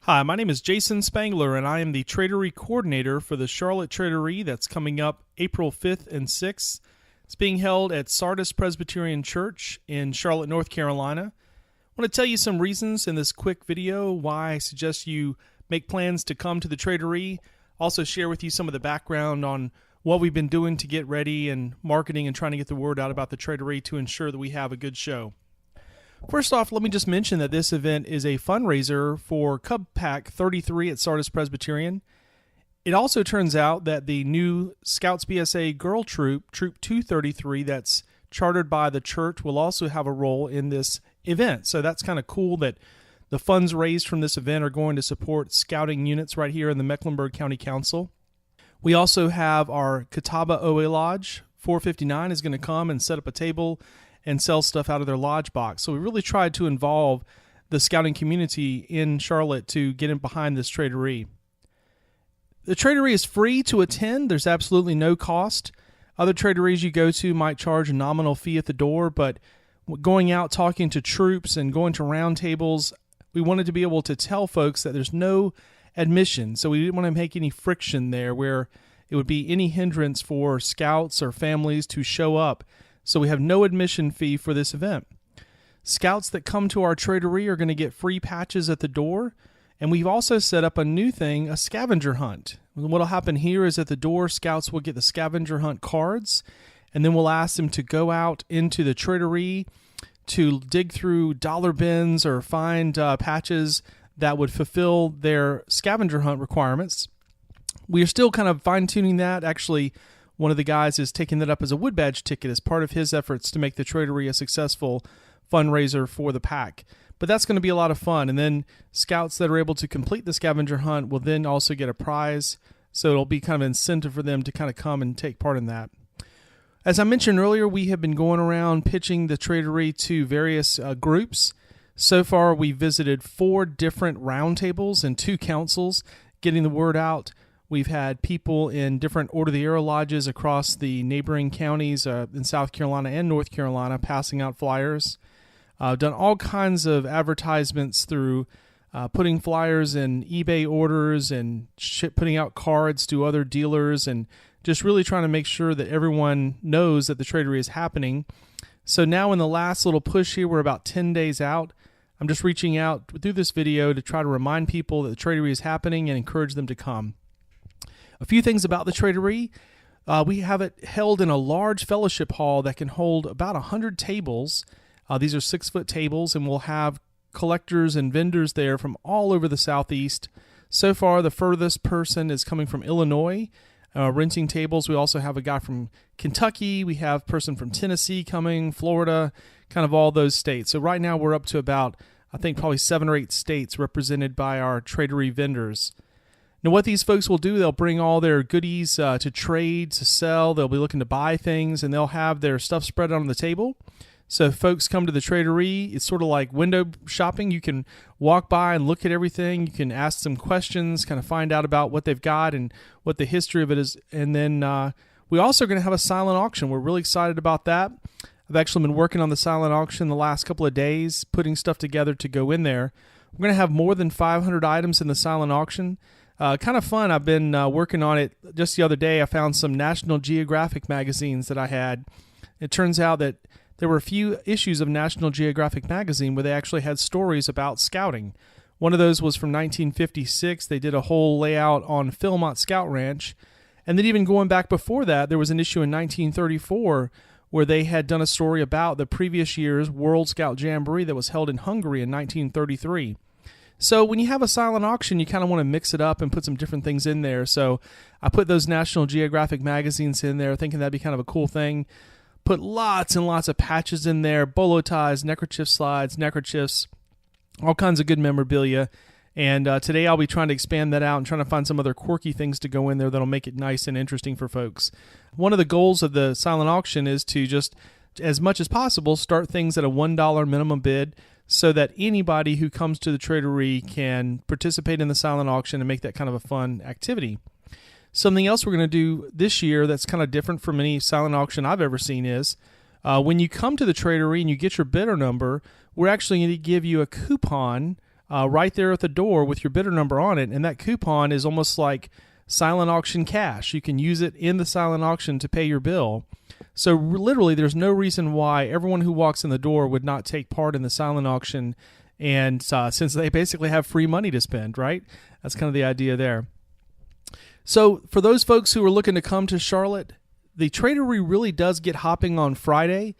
Hi, my name is Jason Spangler, and I am the Trade-O-Ree coordinator for the Charlotte Trade-O-Ree that's coming up April 5th and 6th. It's being held at Sardis Presbyterian Church in Charlotte, North Carolina. I want to tell you some reasons in this quick video why I suggest you make plans to come to the Trade-O-Ree. Also share with you some of the background on what we've been doing to get ready and marketing and trying to get the word out about the Trade-O-Ree to ensure that we have a good show. First off, let me just mention that this event is a fundraiser for Cub Pack 33 at Sardis Presbyterian. It also turns out that the new Scouts BSA Girl Troop, Troop 233, that's chartered by the church, will also have a role in this event. So that's kind of cool that the funds raised from this event are going to support scouting units right here in the Mecklenburg County Council. We also have our Catawba Lodge 459 is going to come and set up a table and sell stuff out of their lodge box. So we really tried to involve the scouting community in Charlotte to get in behind this Trade-O-Ree. The Trade-O-Ree is free to attend. There's absolutely no cost. Other Trade-O-Rees you go to might charge a nominal fee at the door, but going out talking to troops and going to round tables, we wanted to be able to tell folks that there's no admission. So we didn't want to make any friction there where it would be any hindrance for scouts or families to show up. So we have no admission fee for this event. Scouts that come to our Trade-O-Ree are going to get free patches at the door, and we've also set up a new thing, a scavenger hunt. What will happen here is at the door, scouts will get the scavenger hunt cards, and then we'll ask them to go out into the Trade-O-Ree to dig through dollar bins or find patches that would fulfill their scavenger hunt requirements. We are still kind of fine-tuning that. Actually, one of the guys is taking that up as a wood badge ticket as part of his efforts to make the Trade-O-Ree a successful fundraiser for the pack. But that's going to be a lot of fun. And then scouts that are able to complete the scavenger hunt will then also get a prize. So it'll be kind of an incentive for them to kind of come and take part in that. As I mentioned earlier, we have been going around pitching the Trade-O-Ree to various groups. So far, we visited 4 different roundtables and 2 councils, getting the word out. We've had people in different Order of the Arrow lodges across the neighboring counties in South Carolina and North Carolina passing out flyers. Done all kinds of advertisements through putting flyers in eBay orders and putting out cards to other dealers and just really trying to make sure that everyone knows that the Trade-O-Ree is happening. So now in the last little push here, we're about 10 days out. I'm just reaching out through this video to try to remind people that the Trade-O-Ree is happening and encourage them to come. A few things about the Trade-O-Ree. We have it held in a large fellowship hall that can hold about 100 tables. These are 6-foot tables, and we'll have collectors and vendors there from all over the Southeast. So far, the furthest person is coming from Illinois, renting tables. We also have a guy from Kentucky. We have a person from Tennessee coming, Florida, kind of all those states. So right now, we're up to about, I think, probably 7 or 8 states represented by our Trade-O-Ree vendors. Now, what these folks will do, they'll bring all their goodies to trade, to sell. They'll be looking to buy things, and they'll have their stuff spread out on the table. So if folks come to the Trade-O-Ree, it's sort of like window shopping. You can walk by and look at everything. You can ask some questions, kind of find out about what they've got and what the history of it is. And then we also are going to have a silent auction. We're really excited about that. I've actually been working on the silent auction the last couple of days, putting stuff together to go in there. We're going to have more than 500 items in the silent auction. Kind of fun. I've been working on it. Just the other day, I found some National Geographic magazines that I had. It turns out that there were a few issues of National Geographic magazine where they actually had stories about scouting. One of those was from 1956. They did a whole layout on Philmont Scout Ranch. And then even going back before that, there was an issue in 1934 where they had done a story about the previous year's World Scout Jamboree that was held in Hungary in 1933. So when you have a silent auction, you kind of want to mix it up and put some different things in there. So I put those National Geographic magazines in there, thinking that'd be kind of a cool thing. Put lots and lots of patches in there, bolo ties, neckerchief slides, neckerchiefs, all kinds of good memorabilia. And today I'll be trying to expand that out and trying to find some other quirky things to go in there that'll make it nice and interesting for folks. One of the goals of the silent auction is to just, as much as possible, start things at a $1 minimum bid, so that anybody who comes to the Trade-O-Ree can participate in the silent auction and make that kind of a fun activity. Something else we're going to do this year that's kind of different from any silent auction I've ever seen is when you come to the Trade-O-Ree and you get your bidder number, we're actually going to give you a coupon right there at the door with your bidder number on it. And that coupon is almost like silent auction cash. You can use it in the silent auction to pay your bill. So literally, there's no reason why everyone who walks in the door would not take part in the silent auction. And since they basically have free money to spend, right? That's kind of the idea there. So for those folks who are looking to come to Charlotte, the Trade-O-Ree really does get hopping on Friday.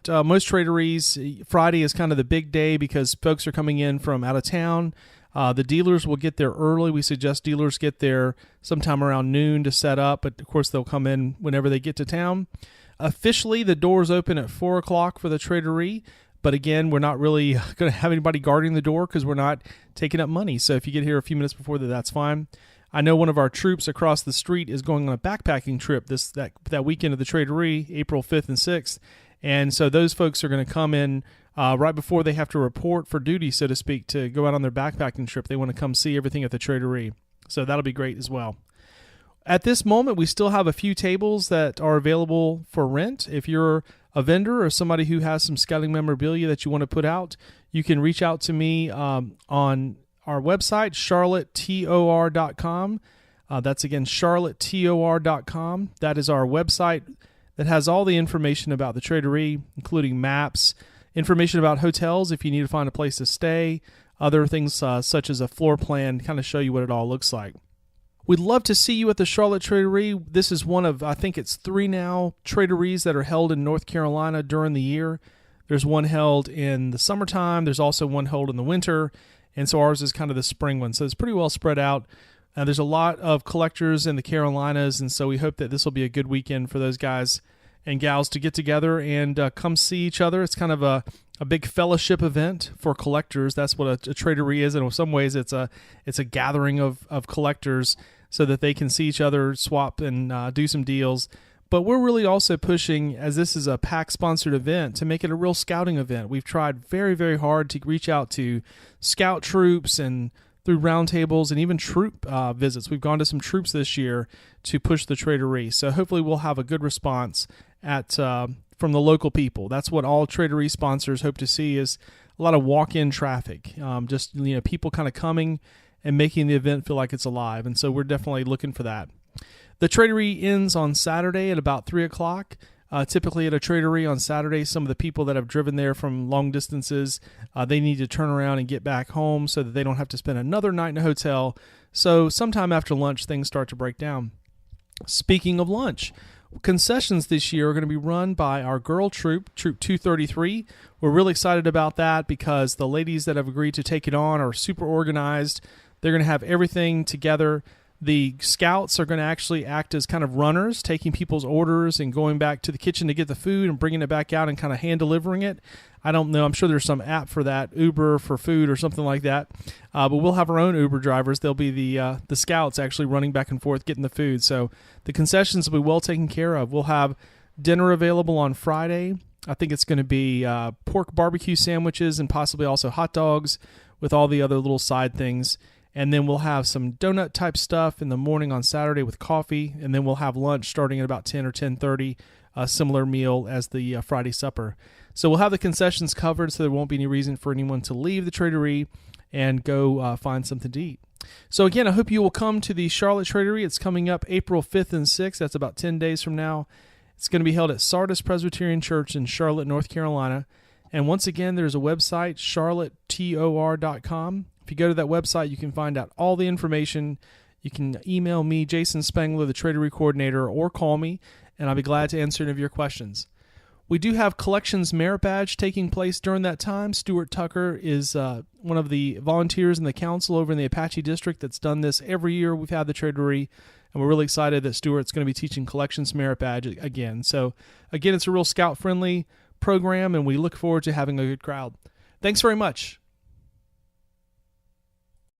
Most Trade-O-Rees, Friday is kind of the big day because folks are coming in from out of town. The dealers will get there early. We suggest dealers get there sometime around noon to set up, but of course they'll come in whenever they get to town. Officially, the doors open at 4 o'clock for the Trade-O-Ree, but again, we're not really going to have anybody guarding the door because we're not taking up money. So if you get here a few minutes before that, that's fine. I know one of our troops across the street is going on a backpacking trip that weekend of the Trade-O-Ree, April 5th and 6th. And so those folks are going to come in right before they have to report for duty, so to speak, to go out on their backpacking trip. They want to come see everything at the Trade-O-Ree. So that'll be great as well. At this moment, we still have a few tables that are available for rent. If you're a vendor or somebody who has some scouting memorabilia that you want to put out, you can reach out to me on our website, charlottetor.com. That's again, charlottetor.com. That is our website that has all the information about the Trade-O-Ree, including maps, information about hotels if you need to find a place to stay, other things such as a floor plan, kind of show you what it all looks like. We'd love to see you at the Charlotte Trade-O-Ree. This is one of, I think it's 3 now, Trade-O-Rees that are held in North Carolina during the year. There's one held in the summertime. There's also one held in the winter. And so ours is kind of the spring one. So it's pretty well spread out. There's a lot of collectors in the Carolinas, and so we hope that this will be a good weekend for those guys and gals to get together and come see each other. It's kind of a big fellowship event for collectors. That's what a Trade-O-Ree is, and in some ways it's a gathering of collectors so that they can see each other, swap, and do some deals. But we're really also pushing, as this is a PAC-sponsored event, to make it a real scouting event. We've tried very, very hard to reach out to scout troops and through roundtables and even troop visits. We've gone to some troops this year to push the Trade-O-Ree. So hopefully we'll have a good response from the local people. That's what all Trade-O-Ree sponsors hope to see, is a lot of walk-in traffic. Just people kind of coming and making the event feel like it's alive. And so we're definitely looking for that. The Trade-O-Ree ends on Saturday at about 3 o'clock. Typically at a Trade-O-Ree on Saturday, some of the people that have driven there from long distances, they need to turn around and get back home so that they don't have to spend another night in a hotel. So sometime after lunch, things start to break down. Speaking of lunch, concessions this year are going to be run by our girl troop, Troop 233. We're really excited about that because the ladies that have agreed to take it on are super organized. They're going to have everything together. The scouts are going to actually act as kind of runners, taking people's orders and going back to the kitchen to get the food and bringing it back out and kind of hand delivering it. I don't know. I'm sure there's some app for that, Uber for food or something like that. But we'll have our own Uber drivers. They'll be the scouts actually running back and forth getting the food. So the concessions will be well taken care of. We'll have dinner available on Friday. I think it's going to be pork barbecue sandwiches and possibly also hot dogs with all the other little side things. And then we'll have some donut-type stuff in the morning on Saturday with coffee. And then we'll have lunch starting at about 10 or 10:30, a similar meal as the Friday supper. So we'll have the concessions covered so there won't be any reason for anyone to leave the Trade-O-Ree and go find something to eat. So again, I hope you will come to the Charlotte Trade-O-Ree. It's coming up April 5th and 6th. That's about 10 days from now. It's going to be held at Sardis Presbyterian Church in Charlotte, North Carolina. And once again, there's a website, charlottetor.com. If you go to that website, you can find out all the information. You can email me, Jason Spangler, the Trade-O-Ree coordinator, or call me, and I'll be glad to answer any of your questions. We do have Collections Merit Badge taking place during that time. Stuart Tucker is one of the volunteers in the council over in the Apache District that's done this every year. We've had the Trade-O-Ree, and we're really excited that Stuart's going to be teaching Collections Merit Badge again. So, again, it's a real scout-friendly program, and we look forward to having a good crowd. Thanks very much.